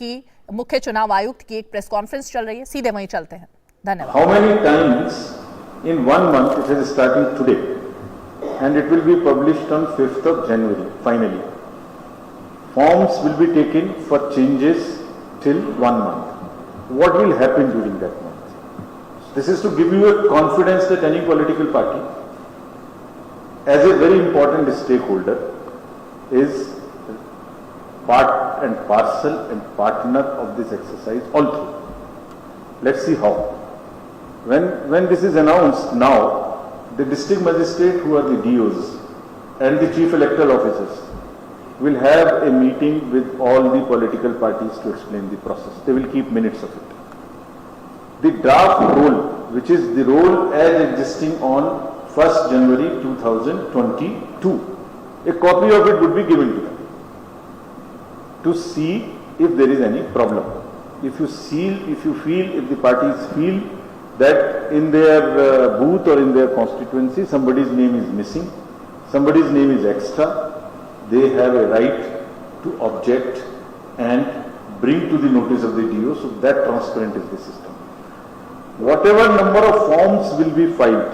कि मुख्य चुनाव आयुक्त की एक प्रेस कॉन्फ्रेंस चल रही है, सीधे वहीं चलते हैं। धन्यवाद। How many times in 1 month it is starting today and it will be published on 5th of January finally. Forms will be taken for changes till 1 month. What will happen during that month? This is to give you a confidence that any political party as a very important stakeholder is part and parcel and partner of this exercise all through. Let's see how. When this is announced now, the district magistrate who are the DOs and the chief electoral officers will have a meeting with all the political parties to explain the process. They will keep minutes of it. The draft role, which is the role as existing on 1st January 2022, a copy of it would be given to them to see if there is any problem. If the parties feel that in their booth or in their constituency somebody's name is missing, somebody's name is extra, they have a right to object and bring to the notice of the DO, so that transparent is the system. Whatever number of forms will be filed,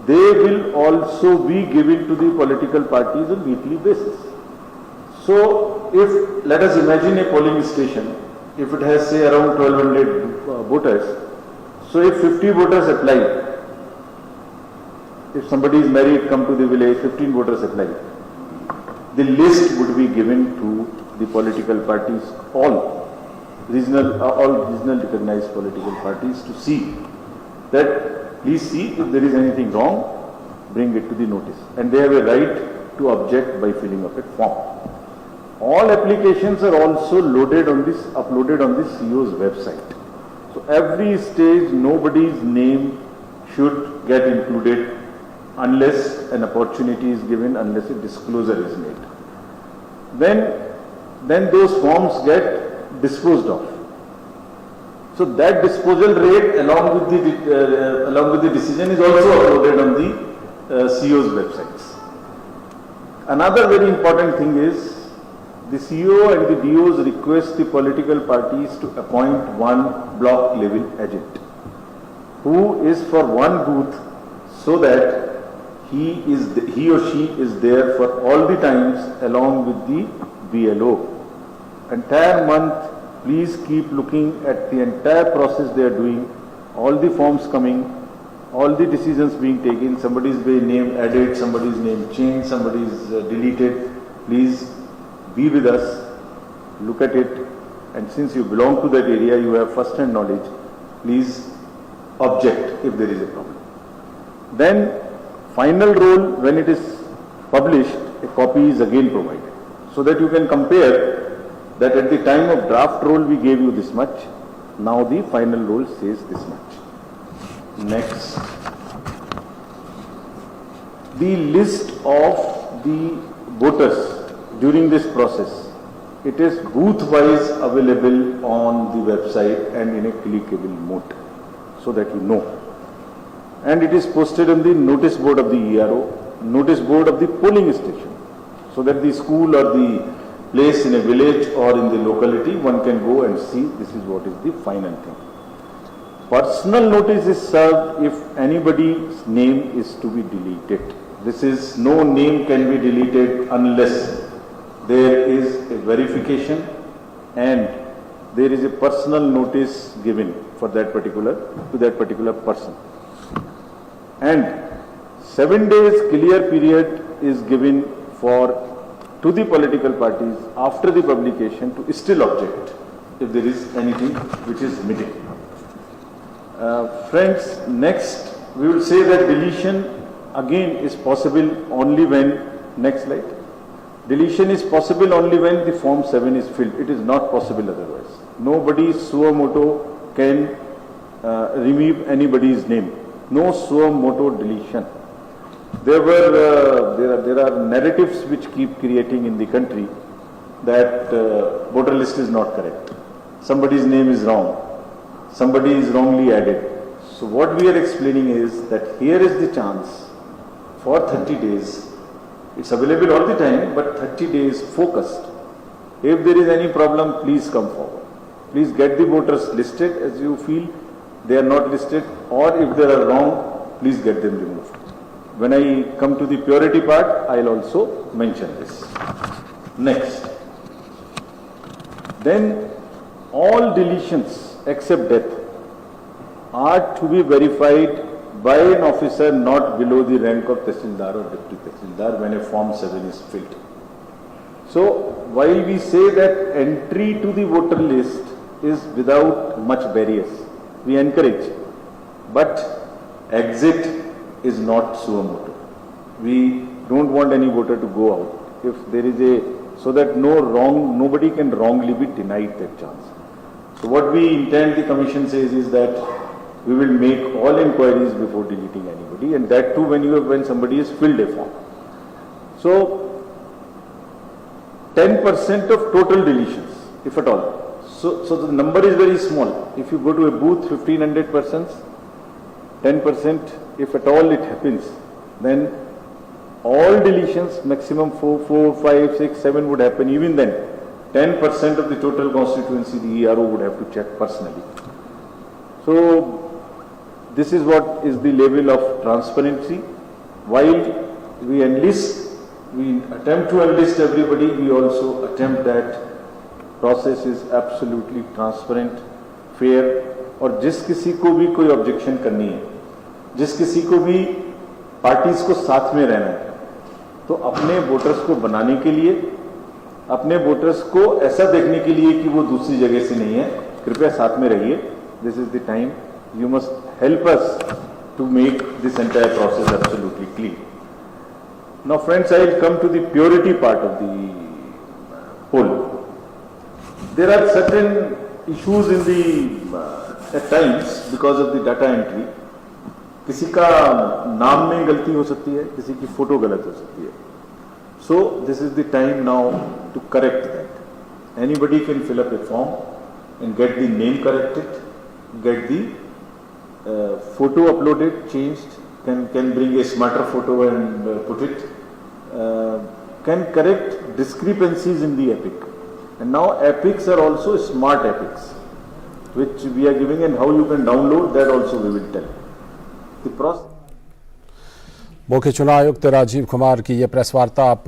they will also be given to the political parties on weekly basis. So, if let us imagine a polling station, if it has say around 1200 voters, so if 50 voters apply, if somebody is married, come to the village, 15 voters apply, the list would be given to the political parties, all regional recognized political parties, to see that, please see if there is anything wrong, bring it to the notice, and they have a right to object by filling up a form. All applications are also uploaded on the CO's website. So every stage nobody's name should get included unless an opportunity is given, unless a disclosure is made. Then those forms get disposed of. So that disposal rate along with the decision is also uploaded on the CO's websites. Another very important thing is the CO and the DOs request the political parties to appoint one block level agent who is for one booth, so that he or she is there for all the times along with the BLO. Entire month, please keep looking at the entire process they are doing, all the forms coming, all the decisions being taken, somebody's name added, somebody's name changed, somebody's deleted. Please be with us, look at it, and since you belong to that area, you have first-hand knowledge, please object if there is a problem. Then, final role, when it is published, a copy is again provided, so that you can compare that at the time of draft roll we gave you this much, now the final roll says this much. Next, the list of the voters during this process, it is booth-wise available on the website and in a clickable mode, so that you know. And it is posted on the notice board of the ERO, notice board of the polling station, so that the school or the place in a village or in the locality, one can go and see this is what is the final thing. Personal notice is served if anybody's name is to be deleted. This is, no name can be deleted unless there is a verification and there is a personal notice given for that particular person. And 7 days clear period is given to the political parties after the publication to still object if there is anything which is missing. Friends, next we will say that deletion again is possible only when, next slide, deletion is possible only when the form 7 is filled. It is not possible otherwise. Nobody suo moto can remove anybody's name. No suo moto deletion. There are narratives which keep creating in the country that voter list is not correct. Somebody's name is wrong. Somebody is wrongly added. So what we are explaining is that here is the chance for 30 days. It's available all the time, but 30 days focused. If there is any problem, please come forward. Please get the voters listed as you feel they are not listed, or if they are wrong, please get them removed. When I come to the purity part, I'll also mention this. Next. Then all deletions except death are to be verified by an officer not below the rank of Tehsildar or Deputy Tehsildar when a Form 7 is filled. So, while we say that entry to the voter list is without much barriers, we encourage, but exit is not suo motu. We don't want any voter to go out if there is so that nobody can wrongly be denied that chance. So what we intend, the commission says, is that we will make all inquiries before deleting anybody, and that too when somebody has filled a form. So 10% of total deletions, if at all. So the number is very small. If you go to a booth, 1500 persons, 10%, if at all it happens, then all deletions, maximum 4, 5, 6, 7 would happen. Even then, 10% of the total constituency, the ERO would have to check personally. So this is what is the level of transparency. While we attempt to enlist everybody, we also attempt that process is absolutely transparent, fair, और जिस किसी को भी कोई objection करनी है, जिस किसी को भी पार्टीज को साथ में रहना है, तो अपने वोटर्स को बनाने के लिए, अपने वोटर्स को ऐसा देखने के लिए कि वो दूसरी जगह से नहीं है, कृपया साथ में रहिए. This is the time. You must help us to make this entire process absolutely clean. Now friends, I will come to the purity part of the poll. There are certain issues in the, at times, because of the data entry. किसी का नाम में गलती हो सकती है, किसी की फोटो गलत हो सकती है. So this is the time now to correct that. Anybody can fill up a form and get the name corrected, get the photo uploaded, changed, can bring a smarter photo and put it, can correct discrepancies in the epic. And now epics are also smart epics, which we are giving, and how you can download that also we will tell. The process. मुख्य चुनाव आयुक्त राजीव कुमार की यह press वार्ता